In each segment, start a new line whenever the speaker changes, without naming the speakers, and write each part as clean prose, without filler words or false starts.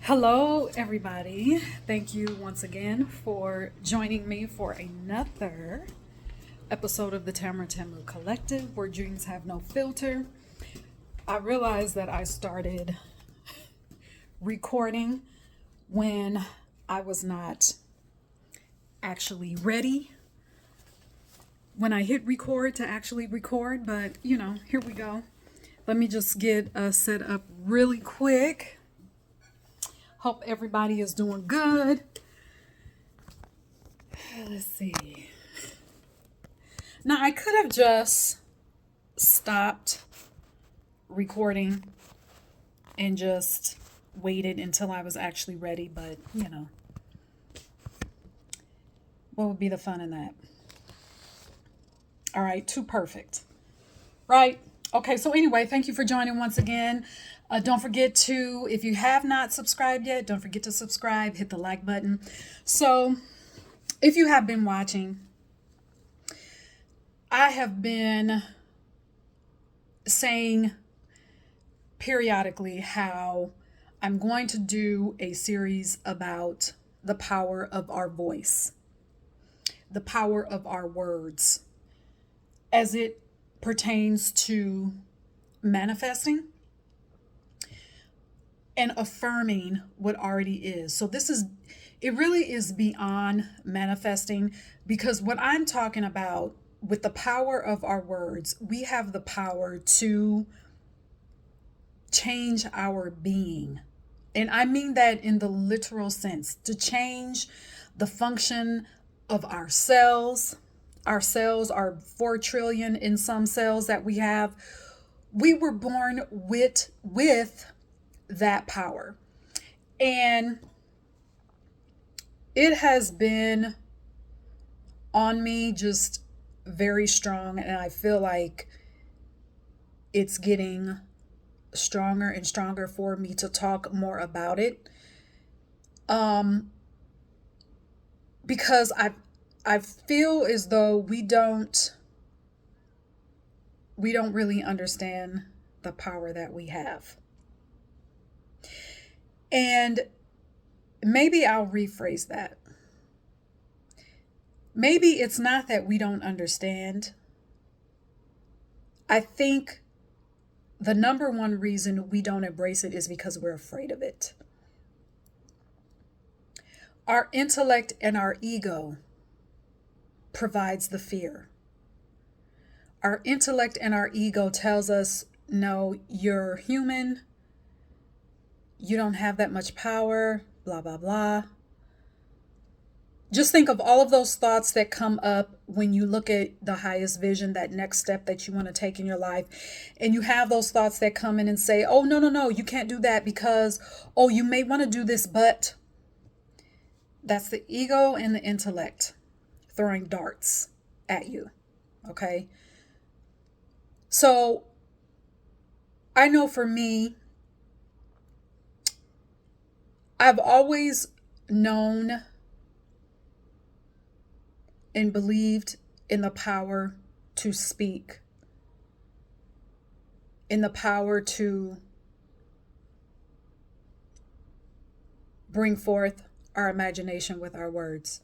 Hello, everybody. Thank you once again for joining me for another episode of the Tamara Collective, where dreams have no filter. I realized that I started recording when I was not actually ready, when I hit record to actually record, but here we go. Let me just get set up really quick. Hope everybody is doing good. Let's see. Now, I could have just stopped recording and just waited until I was actually ready, but what would be the fun in that? All right, too perfect. Right? Okay, so anyway, thank you for joining once again. Don't forget to, if you have not subscribed yet, don't forget to subscribe, hit the like button. So, if you have been watching, I have been saying periodically how I'm going to do a series about the power of our voice, the power of our words, as it pertains to manifesting and affirming what already is. So it really is beyond manifesting, because what I'm talking about with the power of our words, we have the power to change our being. And I mean that in the literal sense, to change the function of our cells. Our cells are 4 trillion in some cells that we have. We were born with that power. And it has been on me just very strong, and I feel like it's getting stronger and stronger for me to talk more about it. Because I feel as though we don't really understand the power that we have. And maybe I'll rephrase that. Maybe it's not that we don't understand. I think the number one reason we don't embrace it is because we're afraid of it. Our intellect and our ego provides the fear. Our intellect and our ego tells us, no, you're human. You don't have that much power, blah, blah, blah. Just think of all of those thoughts that come up when you look at the highest vision, that next step that you want to take in your life. And you have those thoughts that come in and say, oh, no, you can't do that because, oh, you may want to do this, but that's the ego and the intellect throwing darts at you. Okay. So I know for me, I've always known and believed in the power to speak, in the power to bring forth our imagination with our words.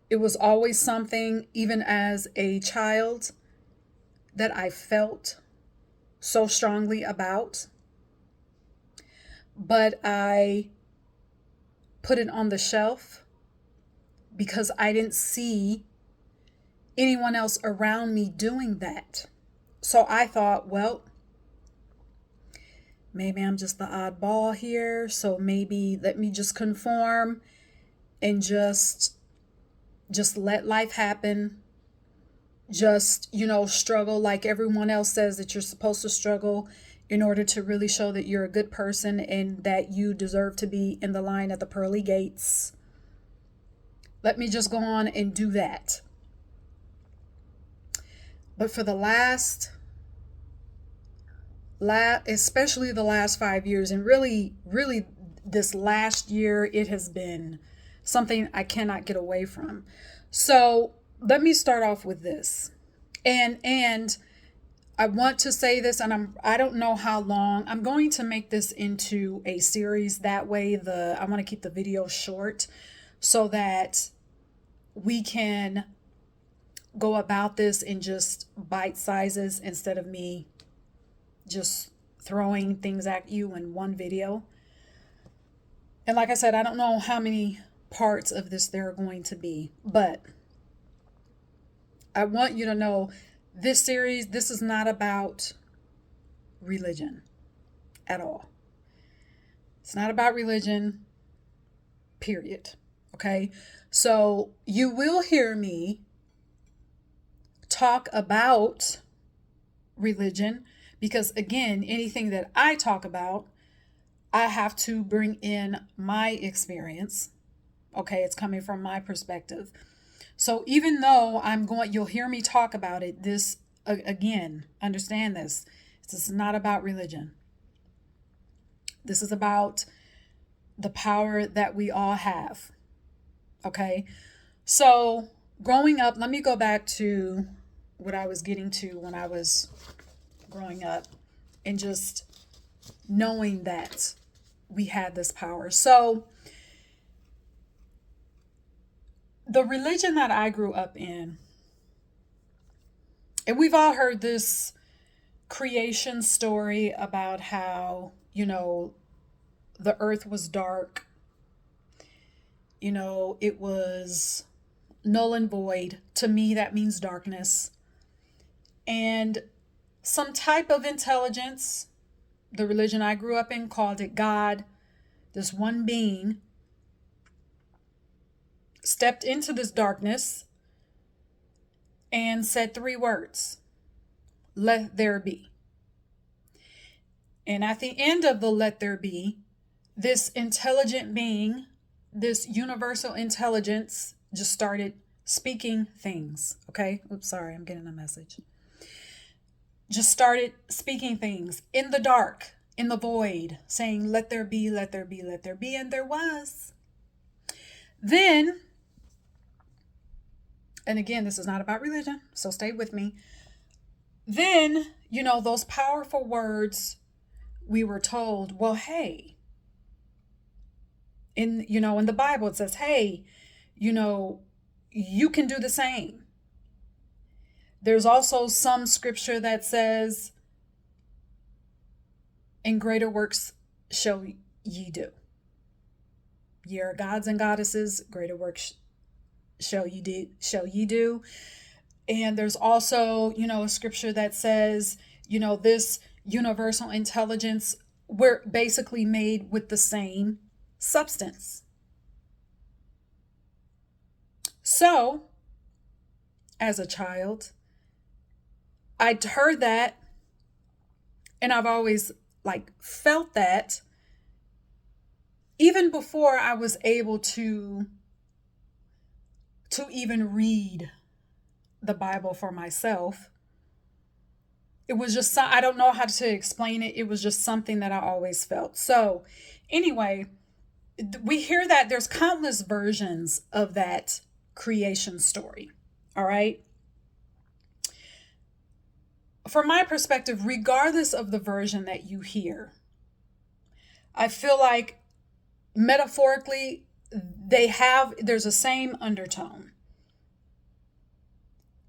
It was always something, even as a child, that I felt so strongly about. But I put it on the shelf because I didn't see anyone else around me doing that. So I thought, well, maybe I'm just the oddball here. So maybe let me just conform and just let life happen. Just, struggle like everyone else says that you're supposed to struggle in order to really show that you're a good person and that you deserve to be in the line at the pearly gates. Let me just go on and do that. But for the especially the last 5 years, and really this last year, it has been something I cannot get away from. So let me start off with this. And I want to say this, and I don't know how long. I'm going to make this into a series. That way I want to keep the video short so that we can go about this in just bite sizes instead of me just throwing things at you in one video. And like I said, I don't know how many parts of this there are going to be, but I want you to know this series, this is not about religion at all. It's not about religion, period. Okay? So you will hear me talk about religion because, again, anything that I talk about, I have to bring in my experience. Okay? It's coming from my perspective. So even though you'll hear me talk about it, this, again, understand this. This is not about religion. This is about the power that we all have. Okay? So growing up, let me go back to what I was getting to when I was growing up and just knowing that we had this power. So the religion that I grew up in, and we've all heard this creation story about how, the earth was dark. It was null and void. To me, that means darkness. And some type of intelligence, the religion I grew up in called it God, this one being, stepped into this darkness and said 3 words: let there be. And at the end of the let there be, this intelligent being, this universal intelligence, just started speaking things. Okay? Oops, sorry, I'm getting a message. Just started speaking things in the dark, in the void, saying, let there be, let there be, let there be. And there was. Then, and again, this is not about religion, so stay with me. Then, those powerful words, we were told, well, hey, in the Bible, it says, hey, you can do the same. There's also some scripture that says, and greater works shall ye do. Ye are gods and goddesses, greater works shall ye do. And there's also, a scripture that says, this universal intelligence, we're basically made with the same substance. So, as a child, I'd heard that, and I've always felt that even before I was able to even read the Bible for myself. It was just, I don't know how to explain it. It was just something that I always felt. So anyway, we hear that there's countless versions of that creation story. All right. From my perspective, regardless of the version that you hear, I feel like metaphorically there's a same undertone.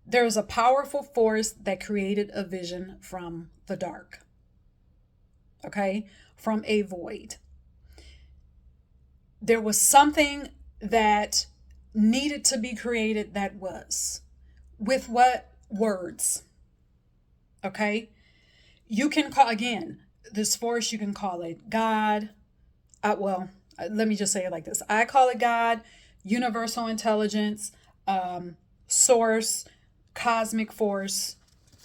There's a powerful force that created a vision from the dark. Okay? From a void. There was something that needed to be created that was. With what words? Okay? You can call, again, this force, you can call it God. Let me just say it like this. I call it God, universal intelligence, source, cosmic force.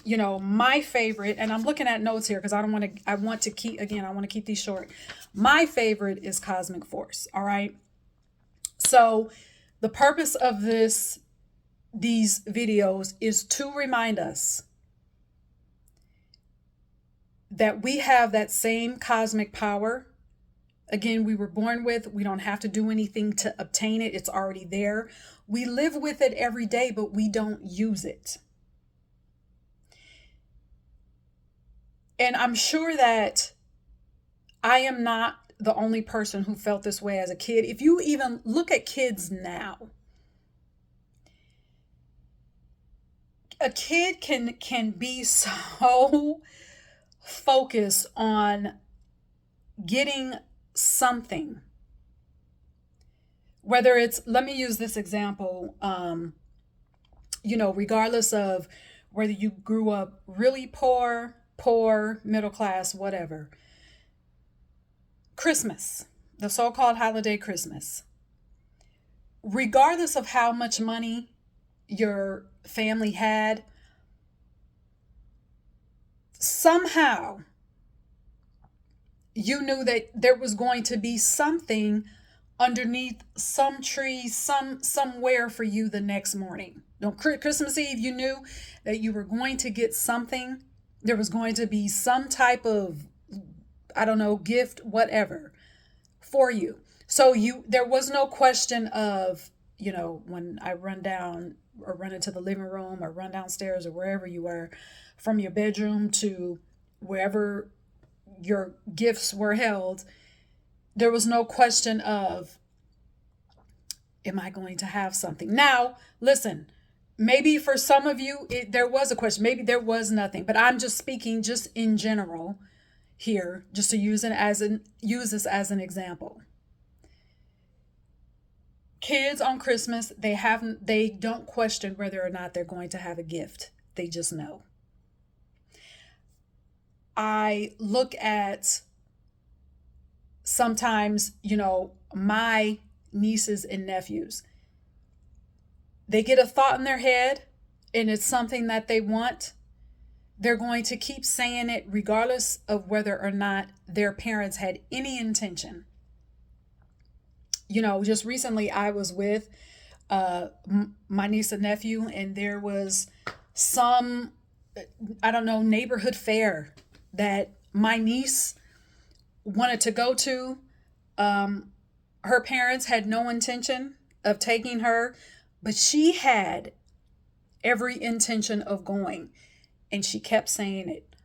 My favorite, and I'm looking at notes here because I want to keep these short. My favorite is cosmic force. All right. So the purpose of these videos is to remind us that we have that same cosmic power. Again, we were born with. We don't have to do anything to obtain it. It's already there. We live with it every day, but we don't use it. And I'm sure that I am not the only person who felt this way as a kid. If you even look at kids now, a kid can be so focused on getting something, whether it's, let me use this example, regardless of whether you grew up really poor, middle class, whatever. Christmas, the so-called holiday Christmas, regardless of how much money your family had, somehow you knew that there was going to be something underneath some tree, somewhere for you the next morning. On Christmas Eve, you knew that you were going to get something. There was going to be some type of, I don't know, gift, whatever, for you. So there was no question of, when I run down or run into the living room or run downstairs or wherever you were, from your bedroom to wherever your gifts were held, there was no question of, am I going to have something? Now, listen, maybe for some of you, there was a question. Maybe there was nothing, but I'm just speaking just in general here, just to use this as an example. Kids on Christmas, they don't question whether or not they're going to have a gift. They just know. I look at sometimes, my nieces and nephews. They get a thought in their head and it's something that they want. They're going to keep saying it regardless of whether or not their parents had any intention. Just recently I was with my niece and nephew, and there was some, I don't know, neighborhood fair that my niece wanted to go to. Her parents had no intention of taking her, but she had every intention of going. And she kept saying it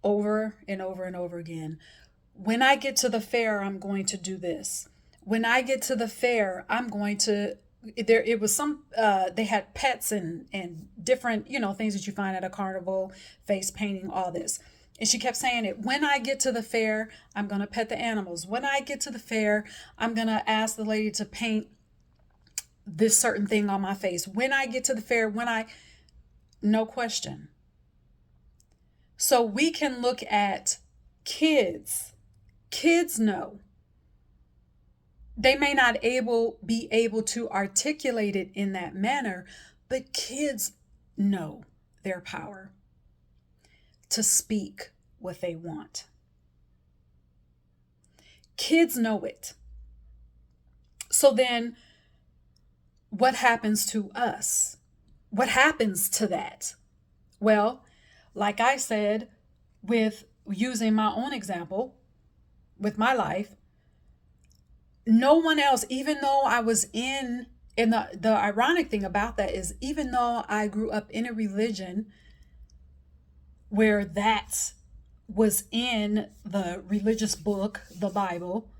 over and over and over again. When I get to the fair, I'm going to do this. When I get to the fair, I'm going to, it was they had pets and different, things that you find at a carnival, face painting, all this. And she kept saying it. When I get to the fair, I'm going to pet the animals. When I get to the fair, I'm going to ask the lady to paint this certain thing on my face. When I get to the fair, no question. So we can look at kids. Kids know. They may not be able to articulate it in that manner, but kids know their power to speak what they want. Kids know it. So then what happens to us? What happens to that? Well, like I said, with using my own example with my life, no one else, even though I was and the ironic thing about that is, even though I grew up in a religion where that was in the religious book, the Bible,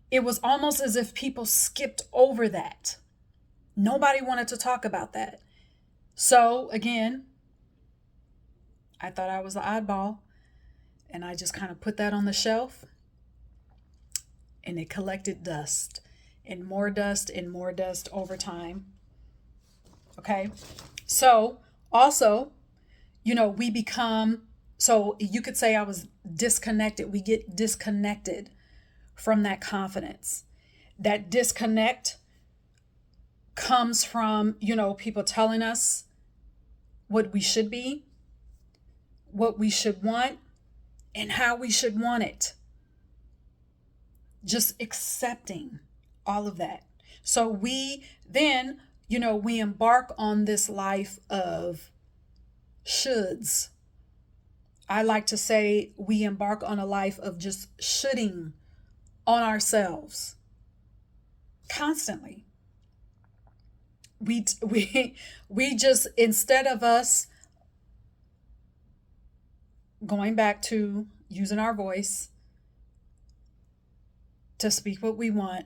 it was almost as if people skipped over that. Nobody wanted to talk about that. So again, I thought I was the oddball, and I just kind of put that on the shelf, and it collected dust and more dust and more dust over time. Okay. So also, we become, so you could say I was disconnected. We get disconnected from that confidence. That disconnect comes from, people telling us what we should be, what we should want, and how we should want it. Just accepting all of that. So we then, we embark on this life of shoulds. I like to say we embark on a life of just shoulding on ourselves constantly. We just, instead of us going back to using our voice to speak what we want.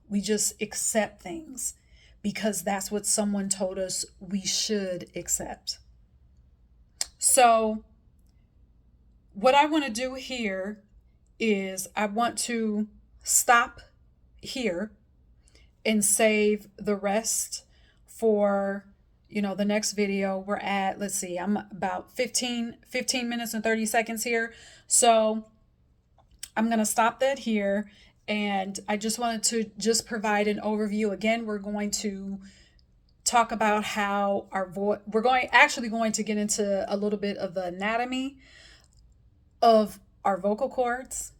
We just accept things because that's what someone told us we should accept. So, what I want to do here is I want to stop here and save the rest for the next video. We're at, let's see, I'm about 15 minutes and 30 seconds here. So I'm going to stop that here. And I just wanted to just provide an overview. Again, we're going to talk about how our voice, we're going to get into a little bit of the anatomy of our vocal cords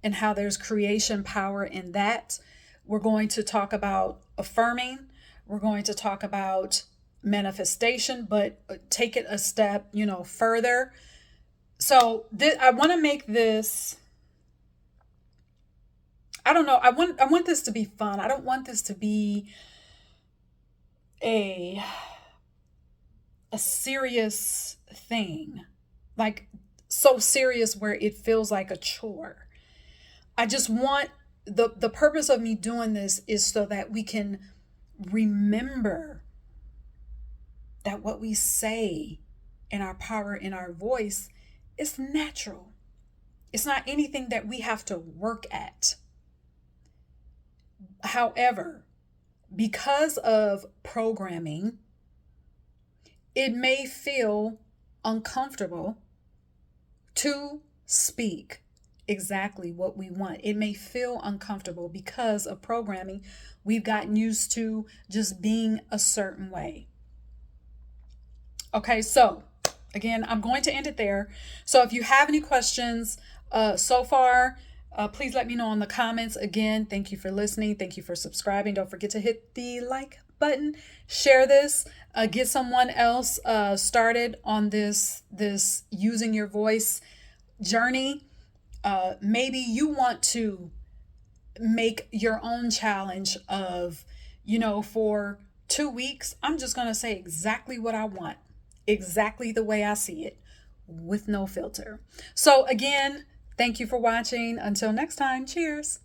and how there's creation power in that. We're going to talk about affirming. We're going to talk about manifestation, but take it a step, further. So I want to make this, I don't know, I want this to be fun. I don't want this to be a serious thing, like so serious where it feels like a chore. I just want the purpose of me doing this is so that we can remember that what we say in our power in our voice is natural. It's not anything that we have to work at. However, because of programming, it may feel uncomfortable to speak exactly what we want. It may feel uncomfortable because of programming. We've gotten used to just being a certain way. Okay, so again, I'm going to end it there. So if you have any questions so far, please let me know in the comments. Again, thank you for listening. Thank you for subscribing. Don't forget to hit the like button. Share this. Get someone else started on this using your voice journey. Maybe you want to make your own challenge of, for 2 weeks, I'm just going to say exactly what I want, exactly the way I see it, with no filter. So again, thank you for watching. Until next time, cheers.